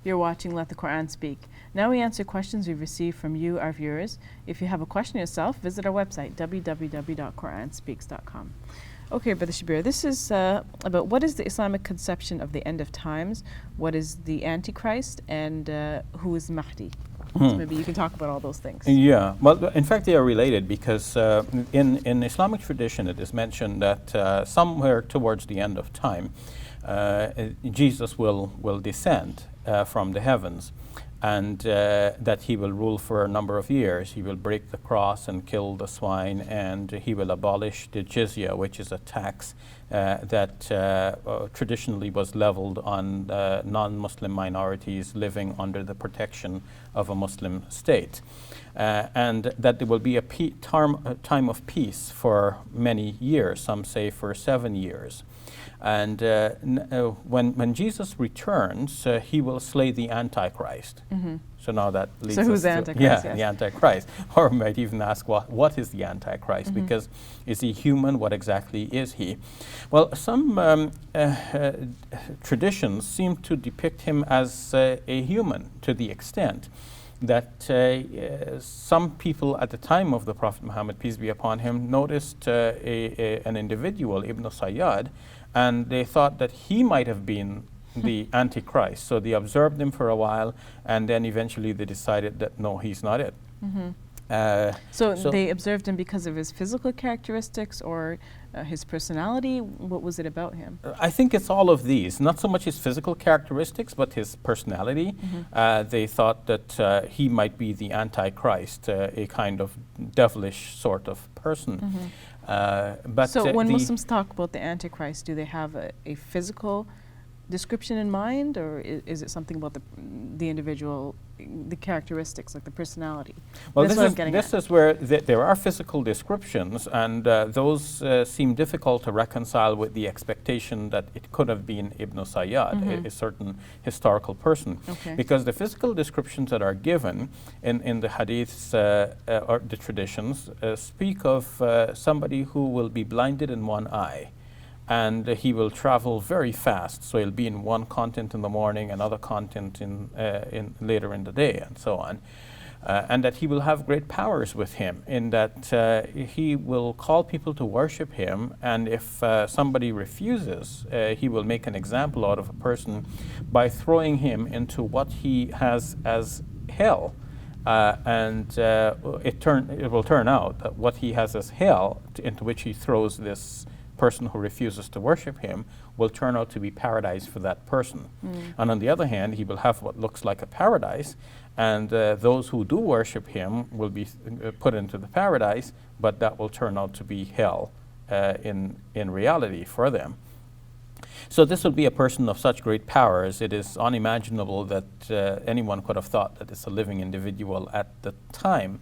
You're watching Let the Quran Speak. Now we answer questions we've received from you, our viewers. If you have a question yourself, visit our website, www.quranspeaks.com. Okay, Brother Shabir, this is about what is the Islamic conception of the end of times, what is the Antichrist, and who is Mahdi? So maybe you can talk about all those things. Yeah, well, in fact, they are related because in Islamic tradition it is mentioned that somewhere towards the end of time, Jesus will descend from the heavens, and that he will rule for a number of years. He will break the cross and kill the swine, and he will abolish the jizya, which is a tax that traditionally was leveled on non-Muslim minorities living under the protection of a Muslim state. And that there will be a time of peace for many years, some say for 7 years. And when Jesus returns, he will slay the Antichrist. So now that leads us who's the to Antichrist? the Antichrist. Or might even ask, what is the Antichrist? Because is he human? What exactly is he? Well, some traditions seem to depict him as a human, to the extent that some people at the time of the Prophet Muhammad, peace be upon him, noticed an individual, Ibn Sayyad, and they thought that he might have been the Antichrist. So they observed him for a while, and then eventually they decided that no, he's not it. So they observed him because of his physical characteristics or his personality? What was it about him? I think it's all of these, not so much his physical characteristics, but his personality. They thought that he might be the Antichrist, a kind of devilish sort of person. But so when Muslims talk about the Antichrist, do they have a physical description in mind, or is it something about the individual, the characteristics, like the personality? Well, That's this is where there are physical descriptions, and those seem difficult to reconcile with the expectation that it could have been Ibn Sayyad, a certain historical person. Because the physical descriptions that are given in the hadiths or the traditions speak of somebody who will be blinded in one eye. And he will travel very fast, so he'll be in one continent in the morning, another continent in later in the day, and so on. And that he will have great powers with him, in that he will call people to worship him, and if somebody refuses, he will make an example out of a person by throwing him into what he has as hell. And it will turn out that what he has as hell, into which he throws this person who refuses to worship him, will turn out to be paradise for that person. And on the other hand, he will have what looks like a paradise, and those who do worship him will be put into the paradise, but that will turn out to be hell in reality for them. So this will be a person of such great powers, it is unimaginable that anyone could have thought that it's a living individual at the time.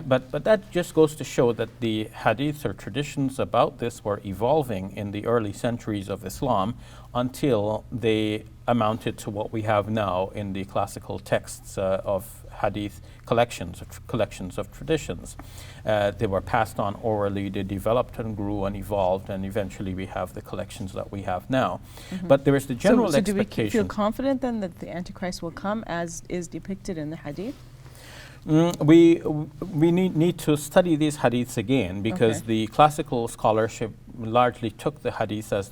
But that just goes to show that the hadiths or traditions about this were evolving in the early centuries of Islam until they amounted to what we have now in the classical texts of hadith collections of traditions. They were passed on orally, they developed and grew and evolved, and eventually we have the collections that we have now. But there is the general expectation. Do we feel confident then that the Antichrist will come as is depicted in the hadith? We need to study these hadiths again, because the classical scholarship largely took the hadiths as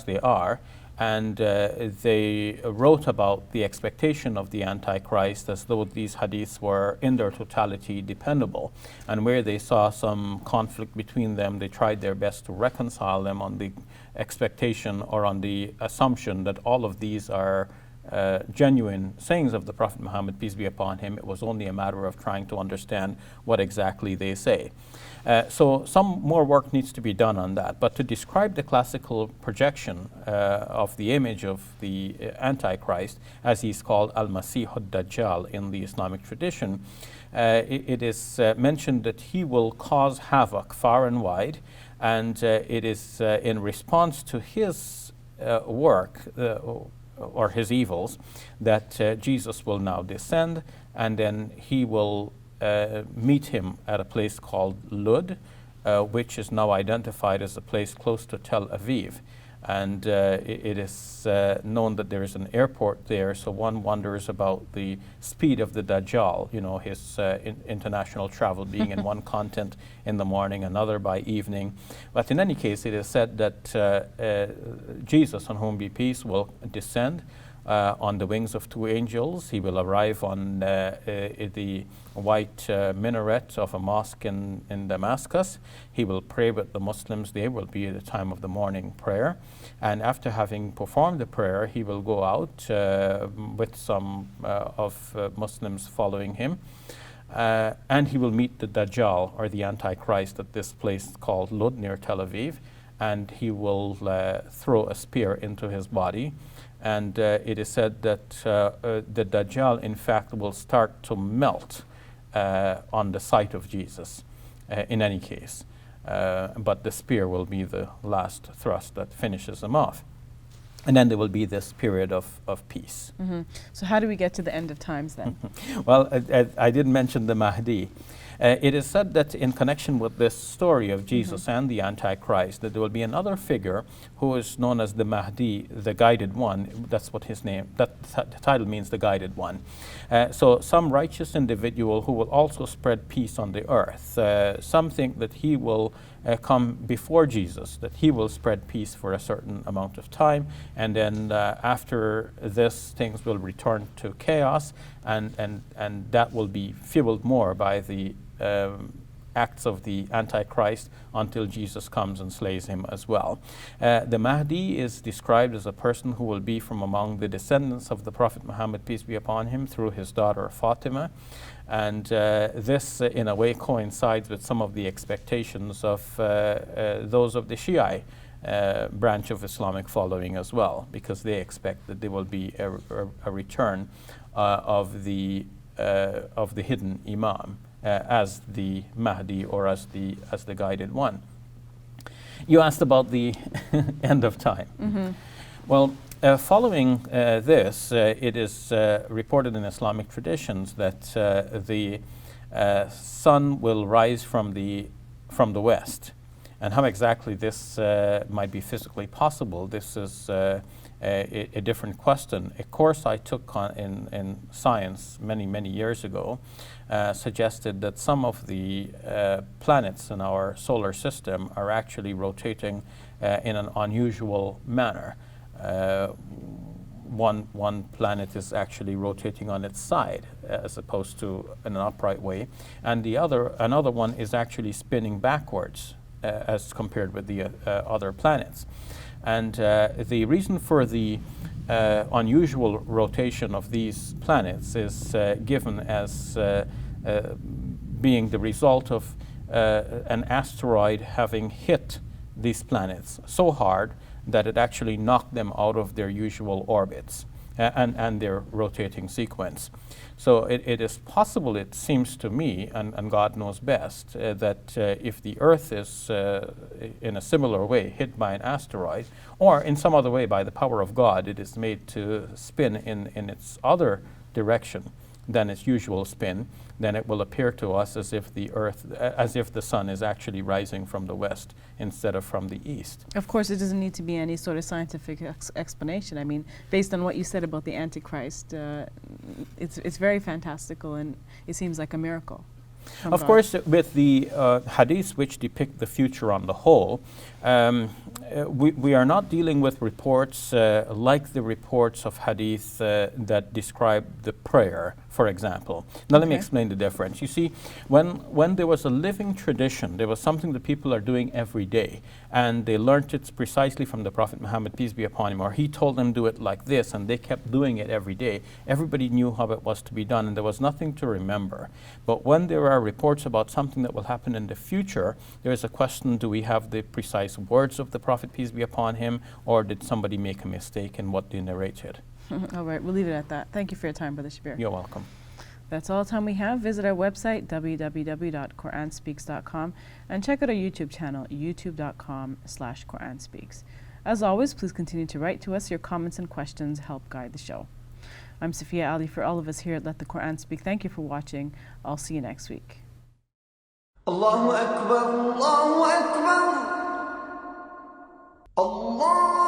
they are, and they wrote about the expectation of the Antichrist as though these hadiths were in their totality dependable. And where they saw some conflict between them, they tried their best to reconcile them on the expectation or on the assumption that all of these are genuine sayings of the Prophet Muhammad, peace be upon him. It was only a matter of trying to understand what exactly they say. So some more work needs to be done on that. But to describe the classical projection of the image of the Antichrist, as he's called Al-Masih Ad-Dajjal in the Islamic tradition, it is mentioned that he will cause havoc far and wide, and it is in response to his work or his evils that Jesus will now descend, and then he will meet him at a place called Lud, which is now identified as a place close to Tel Aviv. And it is known that there is an airport there, so one wonders about the speed of the Dajjal, his international travel being in one continent in the morning, another by evening. But in any case, it is said that Jesus, on whom be peace, will descend on the wings of two angels. He will arrive on the white minaret of a mosque in Damascus. He will pray with the Muslims. There will be the time of the morning prayer. And after having performed the prayer, he will go out with some of Muslims following him. And he will meet the Dajjal, or the Antichrist, at this place called Lud, near Tel Aviv. And he will throw a spear into his body. And it is said that the Dajjal, in fact, will start to melt on the sight of Jesus, in any case. But the spear will be the last thrust that finishes him off. And then there will be this period of peace. Mm-hmm. So how do we get to the end of times then? Well, I did mention the Mahdi. It is said that in connection with this story of Jesus and the Antichrist, that there will be another figure who is known as the Mahdi, the Guided One. That's what his name, the title means, the Guided One. So some righteous individual who will also spread peace on the earth. Some think that he will come before Jesus, that he will spread peace for a certain amount of time, and then after this, things will return to chaos, and that will be fueled more by the acts of the Antichrist until Jesus comes and slays him as well. The Mahdi is described as a person who will be from among the descendants of the Prophet Muhammad, peace be upon him, through his daughter Fatima. And this, in a way, coincides with some of the expectations of those of the Shia branch of Islamic following as well, because they expect that there will be a return of the hidden Imam as the Mahdi, or as the Guided One. You asked about the end of time. Well, following this, it is reported in Islamic traditions that the sun will rise from the west. And how exactly this might be physically possible, this is a different question. A course I took in science many years ago suggested that some of the planets in our solar system are actually rotating in an unusual manner. One planet is actually rotating on its side as opposed to in an upright way, and another one is actually spinning backwards as compared with the other planets. And the reason for the unusual rotation of these planets is given as being the result of an asteroid having hit these planets so hard that it actually knocked them out of their usual orbits and their rotating sequence. So it is possible, it seems to me, and God knows best, that if the Earth is in a similar way hit by an asteroid, or in some other way by the power of God, it is made to spin in its other direction than its usual spin, then it will appear to us as if the sun is actually rising from the west instead of from the east. Of course, it doesn't need to be any sort of scientific explanation. I mean, based on what you said about the Antichrist, it's very fantastical, and it seems like a miracle. Of course, with the hadiths which depict the future on the whole, we are not dealing with reports like the reports of hadith that describe the prayer, for example. Now let me explain the difference. You see, when there was a living tradition, there was something that people are doing every day, and they learnt it precisely from the Prophet Muhammad, peace be upon him, or he told them do it like this, and they kept doing it every day. Everybody knew how it was to be done, and there was nothing to remember. But when there are reports about something that will happen in the future, there is a question, do we have the precise words of the Prophet, peace be upon him, or did somebody make a mistake in what they narrated? All right, we'll leave it at that. Thank you for your time, Brother Shabir. You're welcome. That's all the time we have. Visit our website, www.QuranSpeaks.com, and check out our YouTube channel, youtube.com/QuranSpeaks. As always, please continue to write to us. Your comments and questions help guide the show. I'm Safiya Ali. For all of us here at Let the Quran Speak, thank you for watching. I'll see you next week. Allahu Akbar, Allahu Akbar, Allah.